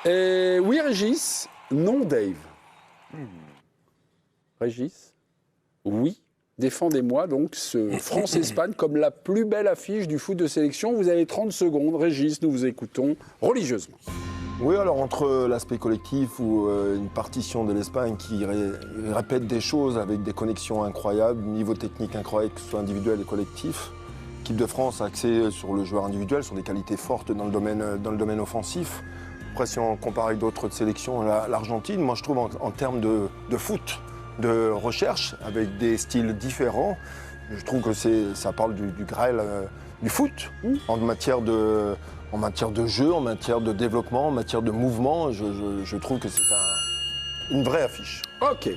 Oui, Régis. Non, Dave. Régis. Oui. Défendez-moi donc ce France-Espagne comme la plus belle affiche du foot de sélection. Vous avez 30 secondes. Régis, nous vous écoutons religieusement. Oui, alors entre l'aspect collectif ou une partition de l'Espagne qui répète des choses avec des connexions incroyables, niveau technique incroyable, que ce soit individuel et collectif, l'équipe de France a axé sur le joueur individuel, sur des qualités fortes dans le domaine offensif. Après, si on compare avec d'autres sélections, l'Argentine, moi je trouve en termes de foot, de recherche, avec des styles différents, je trouve que ça parle du Graal du foot, en matière de jeu, en matière de développement, en matière de mouvement. Je trouve que c'est une vraie affiche. Ok.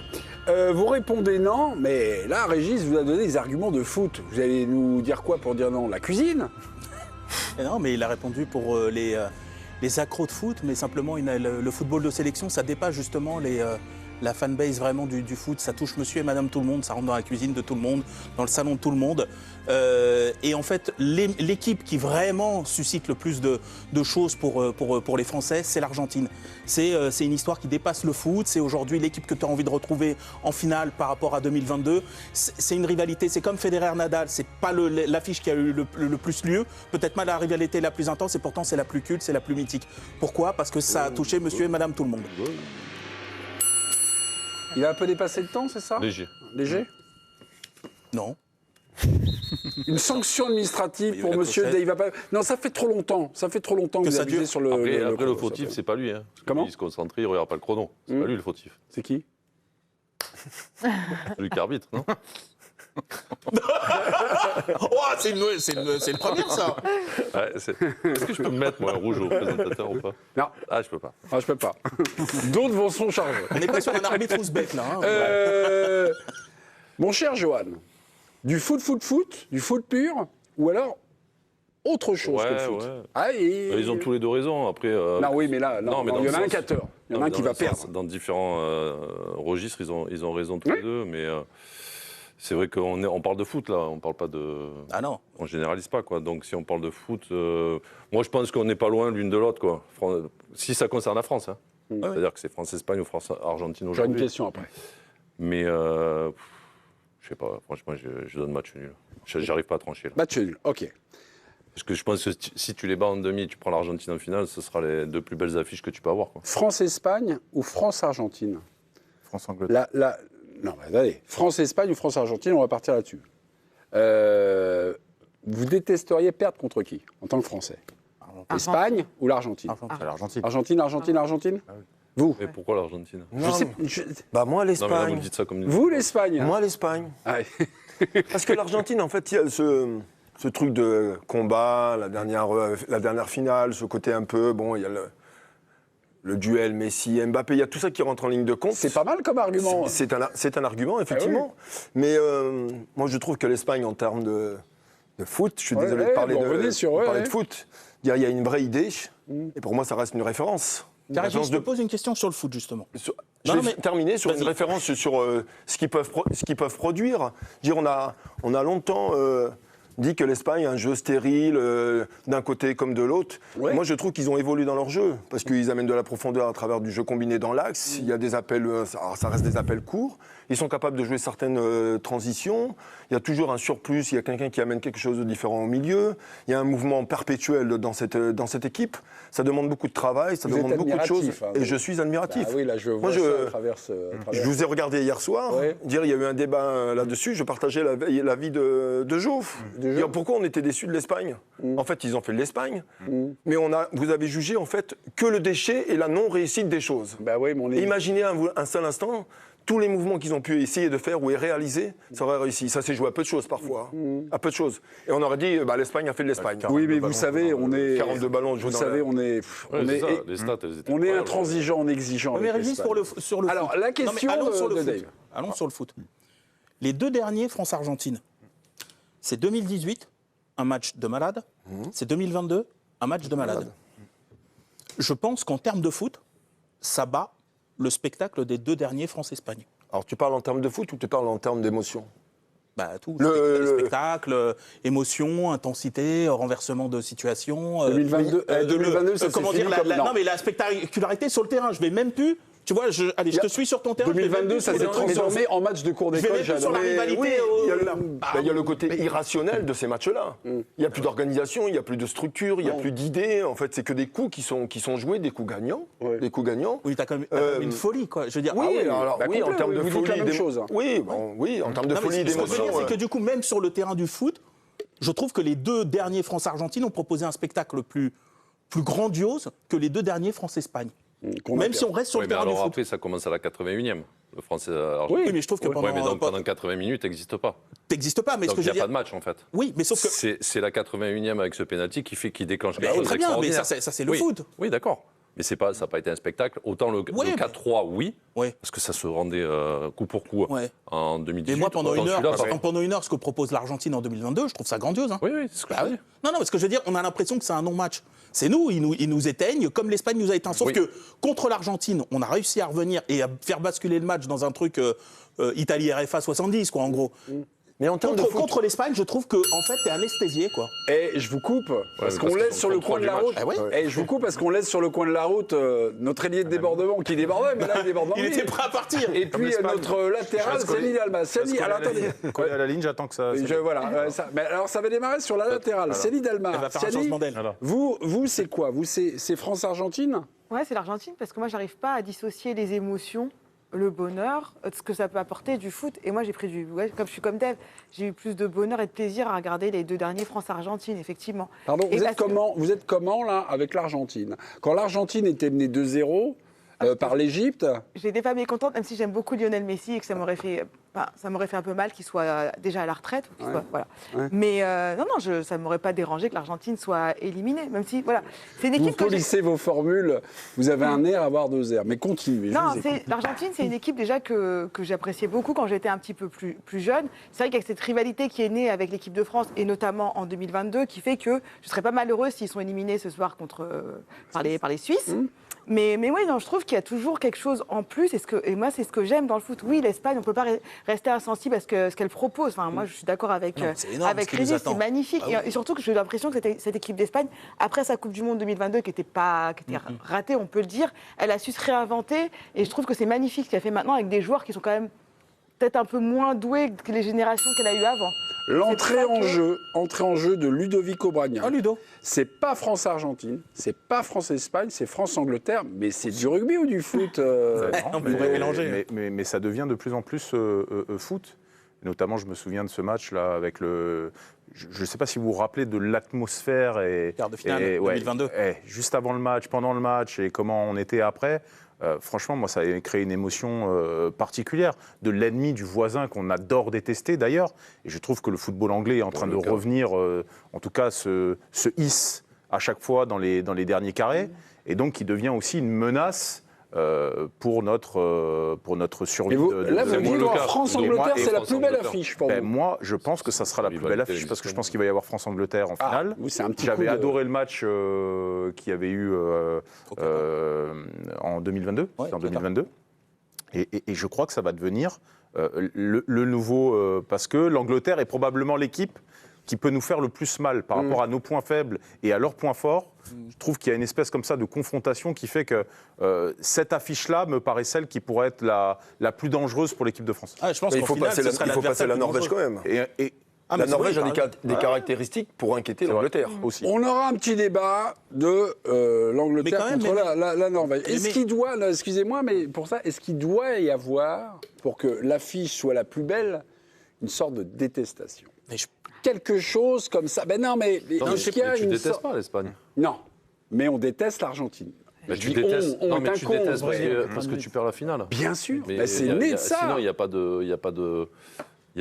Vous répondez non, mais là, Régis vous a donné des arguments de foot. Vous allez nous dire quoi pour dire non? La cuisine? Non, mais il a répondu pour les accros de foot, mais simplement le football de sélection, ça dépasse justement la fanbase vraiment du foot. Ça touche monsieur et madame tout le monde, ça rentre dans la cuisine de tout le monde, dans le salon de tout le monde. Et en fait, l'équipe qui vraiment suscite le plus de choses pour les Français, c'est l'Argentine. C'est une histoire qui dépasse le foot. C'est aujourd'hui l'équipe que tu as envie de retrouver en finale par rapport à 2022. C'est une rivalité, c'est comme Federer-Nadal. C'est pas l'affiche qui a eu le plus lieu, peut-être pas la rivalité la plus intense, et pourtant c'est la plus culte, c'est la plus mythique. Pourquoi? Parce que ça a touché monsieur et madame tout le monde. Il a un peu dépassé le temps, c'est ça? Léger. Léger? Non. Une sanction administrative Oui, pour la monsieur Cossette. Dave. Non, ça fait trop longtemps. Ça fait trop longtemps que vous ça abusez dure. sur le. Après, le chrono, fautif, ça. c'est pas lui. Hein. Comment? Il se concentre, il regarde pas le chrono. C'est pas lui le fautif. C'est qui? C'est lui qui arbitre, non? Oh, c'est le premier, ça. Ouais, Est-ce que je peux me mettre, moi, un rouge au présentateur ou pas? Non. Ah, je peux pas. Ah, je peux pas. D'autres vont s'en charger. On n'est pas sur un arbitre ouzbek, là. Hein. Mon cher Johan, du foot, du foot pur, ou alors autre chose que le foot. Ouais. Ah, Ils ont tous les deux raison. Après, Non, oui, mais là, non, mais dans il y en le a un sens- qui a tort. Il y en a non, un mais qui dans va le sens- perdre. Dans différents registres, ils ont raison tous les deux, mais c'est vrai qu'on parle de foot, là. On parle pas de... Ah non. On généralise pas, quoi. Donc, si on parle de foot, moi, je pense qu'on n'est pas loin l'une de l'autre, quoi. Si ça concerne la France, hein. C'est-à-dire que c'est France-Espagne ou France-Argentine J'aurai une aujourd'hui. question après. Mais, je sais pas, franchement, je donne match nul. J'arrive pas à trancher, là. Match nul, ok. Parce que je pense que si tu les bats en demi et tu prends l'Argentine en finale, ce sera les deux plus belles affiches que tu peux avoir, quoi. France-Espagne ou France-Argentine? France-Angleterre. Non, mais attendez. France-Espagne ou France-Argentine, on va partir là-dessus. Vous détesteriez perdre contre qui, en tant que Français? Espagne ou l'Argentine? C'est l'Argentine. Argentine? Vous? Et pourquoi l'Argentine? Je sais, Bah moi Non, mais là, vous l'Espagne. me dites ça comme une... vous, l'Espagne? Moi l'Espagne. Ah, Parce que l'Argentine, en fait, il y a ce truc de combat, la dernière finale, ce côté un peu, bon, il y a le duel Messi-Mbappé, il y a tout ça qui rentre en ligne de compte. c'est pas mal comme argument. C'est un argument, effectivement. Mais moi, je trouve que l'Espagne, en termes de foot, je suis désolé de parler, de foot, il y a une vraie idée. Et pour moi, ça reste une référence. Régis, je te pose une question sur le foot, justement. Je Non, vais mais- terminer sur une Vas-y. référence sur ce qu'ils peuvent produire. Dire, on a longtemps dit que l'Espagne a un jeu stérile d'un côté comme de l'autre. Ouais. Moi, je trouve qu'ils ont évolué dans leur jeu parce qu'ils amènent de la profondeur à travers du jeu combiné dans l'axe. Il y a des appels, ça reste des appels courts. Ils sont capables de jouer certaines transitions. Il y a toujours un surplus. Il y a quelqu'un qui amène quelque chose de différent au milieu. Il y a un mouvement perpétuel dans cette équipe. Ça demande beaucoup de travail, ça Vous demande êtes beaucoup de choses. admiratif, hein, Et je suis admiratif. Ah oui, là, je vois Moi, ça à travers ce... Je vous ai regardé hier soir, Ouais. dire il y a eu un débat là-dessus, je partageais l'avis de Jouve. Dire pourquoi on était déçus de l'Espagne. En fait, ils ont fait de l'Espagne, mais vous avez jugé en fait que le déchet et la non-réussite des choses. Bah oui, mais on est... Imaginez un seul instant, tous les mouvements qu'ils ont pu essayer de faire ou réaliser, ça aurait réussi. Ça s'est joué à peu de choses parfois, à peu de choses. Et on aurait dit, l'Espagne a fait de l'Espagne. Oui, mais vous savez, on est... 42 ballons joués Vous dans savez, l'air. on est... Ouais, on c'est est, ça, les stats, elles étaient on est incroyables. intransigeant, en exigeant Mais avec Régis, l'Espagne. sur le Alors, foot. la question allons sur le de foot. Dave. Allons sur le foot. Les deux derniers, France-Argentine, c'est 2018, un match de malade. C'est 2022, un match de malade. Je pense qu'en termes de foot, ça bat le spectacle des deux derniers France-Espagne. Alors tu parles en termes de foot ou tu parles en termes d'émotion? Tout. Spectacle, émotion, intensité, renversement de situation. 2022, ça comment s'est dire, fini non, mais la spectacularité sur le terrain. Je vais même plus. Tu vois, je te suis sur ton terrain. 2022, ça s'est transformé en match de cours d'école. Sur la rivalité. Il y a le côté irrationnel de ces matchs-là. Il n'y a plus d'organisation, il n'y a plus de structure, il n'y a plus d'idées. En fait, c'est que des coups qui sont joués, des coups gagnants. Ouais. Des coups gagnants. Oui, t'as quand même une folie, quoi. Je veux dire, en termes de vous dites la même chose. Oui, en termes de folie, d'émotion. Ce que je veux dire, c'est que du coup, même sur le terrain du foot, je trouve que les 2 derniers France-Argentine ont proposé un spectacle plus grandiose que les 2 derniers France-Espagne. Même si on reste sur le terrain du foot. Après, ça commence à la 81e. Le français. Oui, mais je trouve que pendant 80 minutes, n'existe pas. T'existes pas, mais donc, ce que je veux dire. Il n'y a pas de match, en fait. Oui, mais sauf que. C'est la 81e avec ce pénalty qui déclenche quelque chose. Très bien, mais ça, c'est le foot. Oui, d'accord. Mais ça n'a pas été un spectacle. Autant le 4-3, oui, parce que ça se rendait coup pour coup en 2018. Mais moi, pendant une heure, ce que propose l'Argentine en 2022, je trouve ça grandiose. Hein. Oui, c'est ce que je dis. Non, parce que je veux dire, on a l'impression que c'est un non-match. C'est nous, ils nous éteignent, comme l'Espagne nous a éteints. Sauf que contre l'Argentine, on a réussi à revenir et à faire basculer le match dans un truc Italie RFA 70, quoi, en gros. Mais en termes contre l'Espagne, je trouve que en fait, t'es anesthésié, quoi. Et je vous coupe parce qu'on laisse sur le coin de la route. Et je vous coupe parce qu'on laisse sur le coin de la route notre ailier de débordement qui débordait, mais là il déborde. Il était prêt à partir. Et puis notre latéral, Céline Dalma. Alors attendez. Collé à la ligne, j'attends que ça. Voilà. Mais alors ça va démarrer sur la latérale. Céline Dalma. Elle va faire un changement d'aile. Vous c'est quoi? Vous c'est France-Argentine? Ouais, c'est l'Argentine parce que moi j'arrive pas à dissocier les émotions, le bonheur, ce que ça peut apporter du foot. Et moi, j'ai pris comme je suis comme Dave, j'ai eu plus de bonheur et de plaisir à regarder les 2 derniers France-Argentine, effectivement. Pardon, vous êtes comment, là, avec l'Argentine? Quand l'Argentine était menée 2-0 par l'Égypte... J'étais pas mécontente, même si j'aime beaucoup Lionel Messi et que ça m'aurait fait un peu mal qu'il soit déjà à la retraite. Voilà. Mais non, ça ne m'aurait pas dérangé que l'Argentine soit éliminée, même si, voilà. C'est une équipe vous polissez vos formules, vous avez un air à avoir 2 airs, mais continuez. L'Argentine, c'est une équipe déjà que j'appréciais beaucoup quand j'étais un petit peu plus jeune. C'est vrai qu'il y a cette rivalité qui est née avec l'équipe de France, et notamment en 2022, qui fait que je serais pas malheureuse s'ils sont éliminés ce soir par les Suisses. Mais oui, non, je trouve qu'il y a toujours quelque chose en plus, et moi, c'est ce que j'aime dans le foot. Oui, l'Espagne, on ne peut pas rester insensible à ce qu'elle propose. Enfin, moi, je suis d'accord avec Régis, c'est magnifique. Et surtout que j'ai l'impression que cette équipe d'Espagne, après sa Coupe du Monde 2022, qui était ratée, on peut le dire, elle a su se réinventer, et je trouve que c'est magnifique ce qu'elle fait maintenant avec des joueurs qui sont quand même peut-être un peu moins doués que les générations qu'elle a eues avant. L'entrée en jeu de Ludovico Bragna. Oh, Ludo. C'est pas France-Argentine, c'est pas France-Espagne, c'est France-Angleterre, mais c'est du rugby ou du foot On pourrait mélanger. Mais ça devient de plus en plus foot. Notamment, je me souviens de ce match-là avec le... Je ne sais pas si vous vous rappelez de l'atmosphère quart de finale 2022. Juste avant le match, pendant le match et comment on était après. Franchement, moi, ça a créé une émotion particulière de l'ennemi, du voisin qu'on adore détester d'ailleurs. Et je trouve que le football anglais est en train de revenir, en tout cas, se hisse à chaque fois dans les derniers carrés. Et donc, il devient aussi une menace pour notre survie. Là, vous dites France-Angleterre, c'est la plus belle affiche pour vous. Moi, je pense que ça sera la plus belle affiche parce que je pense qu'il va y avoir France-Angleterre en finale. J'avais adoré le match qu'il y avait eu en 2022. En 2022. Et je crois que ça va devenir le nouveau... parce que l'Angleterre est probablement l'équipe qui peut nous faire le plus mal par rapport à nos points faibles et à leurs points forts. Je trouve qu'il y a une espèce comme ça de confrontation qui fait que cette affiche-là me paraît celle qui pourrait être la plus dangereuse pour l'équipe de France. Je pense qu'il faut passer la Norvège quand même. La Norvège a des caractéristiques pour inquiéter l'Angleterre aussi. On aura un petit débat de l'Angleterre contre la Norvège. Est-ce qu'il doit, excusez-moi, mais pour ça, est-ce qu'il doit y avoir, pour que l'affiche soit la plus belle, une sorte de détestation? Quelque chose comme ça. Ben non, mais tu détestes pas l'Espagne. Non, mais on déteste l'Argentine. Mais tu détestes parce que tu perds la finale. Bien sûr, mais c'est né de ça. Sinon, il n'y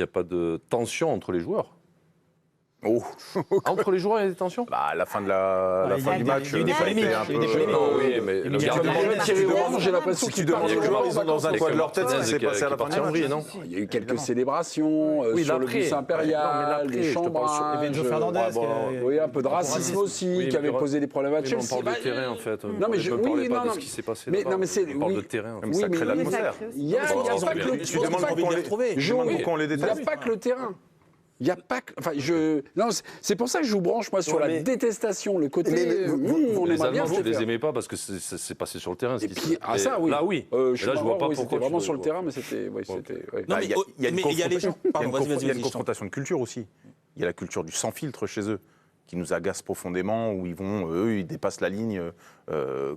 a pas de tension entre les joueurs. Entre les joueurs, il y a des tensions. À la fin du match, il y a eu des polémiques. Oui, mais le gardien, j'ai l'impression qu'ils demandes les joueurs, ils sont dans un coin de leur tête, ce qui s'est passé à la fin du match. non ? Il y a eu quelques célébrations sur le bus impérial, des chambrages. Oui, un peu de racisme aussi, qui avait posé des problèmes à Chelsea. On parle de terrain, en fait. Non, mais on ne parlait pas de ce qui s'est passé. On parle de terrain. Ça crée l'atmosphère. Il n'y a pas que le terrain. Je demande pourquoi on les déteste. Il n'y a pas que le terrain. Il n'y a pas. Enfin, non, c'est pour ça que je vous branche moi sur la détestation, le côté. On les Allemands, je les aimais pas parce que c'est passé sur le terrain. Et puis, ça, oui. Là, oui. Je vois pas pourquoi. C'était vraiment sur le terrain, mais c'était. Non, mais il y a les gens. Pardon, il y a une confrontation de culture aussi. Il y a la culture du sans filtre chez eux, qui nous agace profondément, où ils dépassent la ligne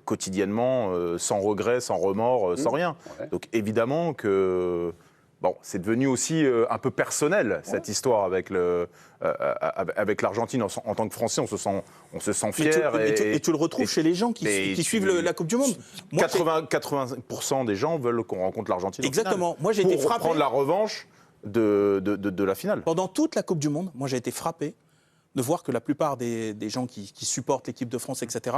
quotidiennement, sans regret, sans remords, sans rien. Donc évidemment que c'est devenu aussi un peu personnel, cette histoire avec l'Argentine. En tant que Français, on se sent fier. Et tu le retrouves chez les gens qui suivent la Coupe du Monde. 80% des gens veulent qu'on rencontre l'Argentine. Exactement. Moi, j'ai été frappé. Pour prendre la revanche de la finale. Pendant toute la Coupe du Monde, moi, j'ai été frappé de voir que la plupart des gens qui supportent l'équipe de France, etc.,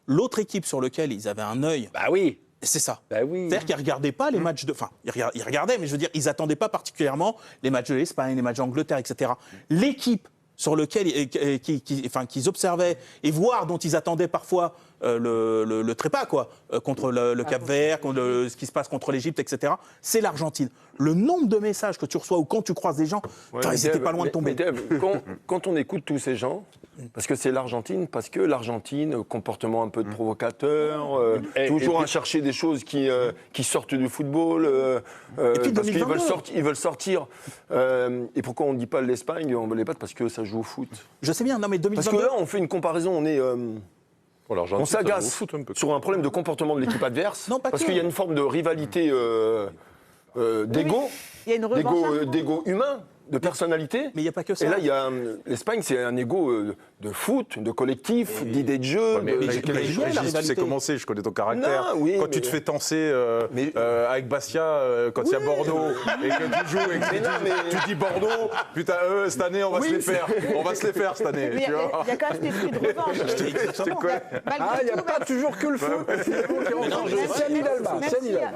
l'autre équipe sur laquelle ils avaient un œil... Bah oui. C'est ça. Bah oui. C'est-à-dire qu'ils ne regardaient pas les matchs de... Enfin, ils regardaient, mais je veux dire, ils n'attendaient pas particulièrement les matchs de l'Espagne, les matchs d'Angleterre, etc. L'équipe sur laquelle qu'ils observaient et voir dont ils attendaient parfois le trépas, quoi, contre le Cap-Vert, contre ce qui se passe contre l'Égypte, etc., c'est l'Argentine. Le nombre de messages que tu reçois ou quand tu croises des gens, ils n'étaient pas loin de tomber. Mais Dave, quand on écoute tous ces gens, parce que c'est l'Argentine, comportement un peu de provocateur, toujours à chercher des choses qui sortent du football, et puis parce qu'ils veulent sortir. Et pourquoi on ne dit pas l'Espagne, on ne les bat parce que ça joue au foot. Je sais bien, non mais 2022... Parce que là, on fait une comparaison, on s'agace sur un problème de comportement de l'équipe adverse, parce qu'il y a une forme de rivalité d'ego, il y a une revanche d'ego humain, de personnalité. Mais il n'y a pas que ça. Et là, l'Espagne, c'est un ego de foot, de collectif, d'idées de jeu. Tu sais comment c'est, je connais ton caractère. Quand tu te fais tenser avec Bastia, quand il y a Bordeaux, et que tu joues, et que tu dis Bordeaux, putain, cette année, on va se les faire. On va se les faire cette année. Mais il y a quand même cet esprit de revanche. Il n'y a pas toujours que le foot.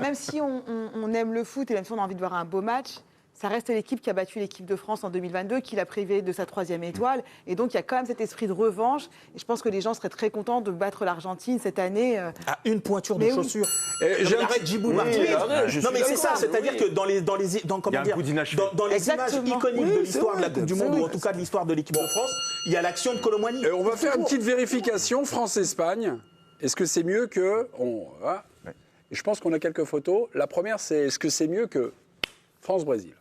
Même si on aime le foot et même si on a envie de voir un beau match, ça reste l'équipe qui a battu l'équipe de France en 2022, qui l'a privée de sa 3e étoile. Et donc, il y a quand même cet esprit de revanche. Et je pense que les gens seraient très contents de battre l'Argentine cette année. À une pointure de chaussure. Arrête Djibou Martinez. Non, mais c'est ça. C'est-à-dire que dans les images iconiques de l'histoire de la Coupe du Monde, ou en tout cas de l'histoire de l'équipe de France, il y a l'action de Colomboigny. On va faire une petite vérification France-Espagne. Est-ce que c'est mieux que... Et je pense qu'on a quelques photos. La première, c'est est-ce que c'est mieux que France-Brésil?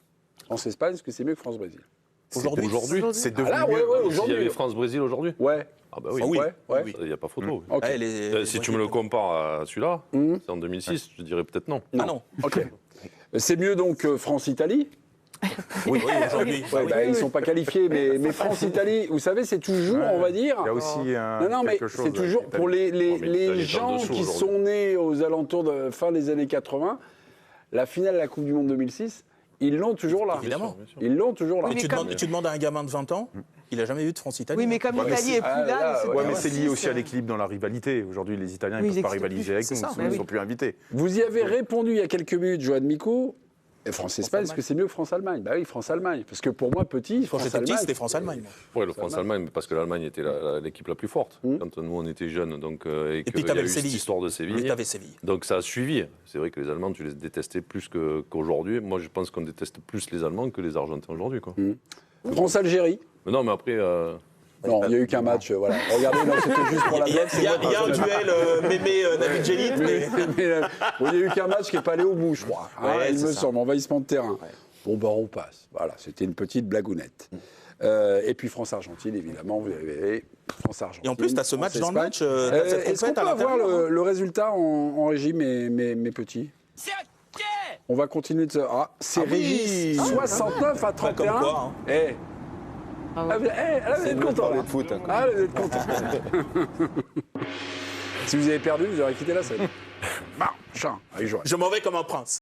France-Espagne, est-ce que c'est mieux que France-Brésil? Aujourd'hui, c'est devenu mieux. Aujourd'hui. Il y avait France-Brésil aujourd'hui? Ouais. Ah bah oui. Il n'y a pas photo. Si tu me le compares à celui-là, c'est en 2006, je dirais peut-être non. Ah non. Ok. C'est mieux donc France-Italie? Oui, aujourd'hui. Ils ne sont pas qualifiés, mais France-Italie, vous savez, c'est toujours, on va dire... Il y a aussi quelque chose. C'est toujours, pour les gens qui sont nés aux alentours de fin des années 80, la finale de la Coupe du Monde 2006, ils l'ont toujours là. Évidemment. Ils l'ont toujours là. Mais tu demandes à un gamin de 20 ans, il n'a jamais vu de France-Italie. Oui, mais comme l'Italie est plus là... mais c'est lié aussi à l'équilibre dans la rivalité. Aujourd'hui, les Italiens ne peuvent pas rivaliser avec nous, ils ne sont plus invités. Vous y avez répondu il y a quelques minutes, Johan Micou. France-Espagne, est-ce que c'est mieux que France-Allemagne? Bah oui, France-Allemagne. Parce que pour moi, petit, France-Allemagne. C'était France-Allemagne. Oui, le France-Allemagne, parce que l'Allemagne était l'équipe la plus forte quand nous on était jeunes. Et puis tu avais cette histoire de Séville. Donc ça a suivi. C'est vrai que les Allemands, tu les détestais plus qu'aujourd'hui. Moi, je pense qu'on déteste plus les Allemands que les Argentins aujourd'hui. France-Algérie. Non, mais après. Non, il n'y a eu qu'un match, voilà. Regardez, c'était juste pour la blague. Il y a un duel Mémé-David Gélit. Il n'y a eu qu'un match qui n'est pas allé au bout, je crois. Il me semble, envahissement de terrain. Bon, on passe. Voilà, c'était une petite blagounette. Et puis France-Argentine, évidemment, vous avez France-Argentine. Et en plus, tu as ce match dans le match. Est-ce qu'on peut avoir le résultat en régie, mes petits? On va continuer de se... c'est Régis, 69 à 31. Vous êtes content, là. Vous êtes content. Si vous avez perdu, vous aurez quitté la scène. Je m'en vais comme un prince.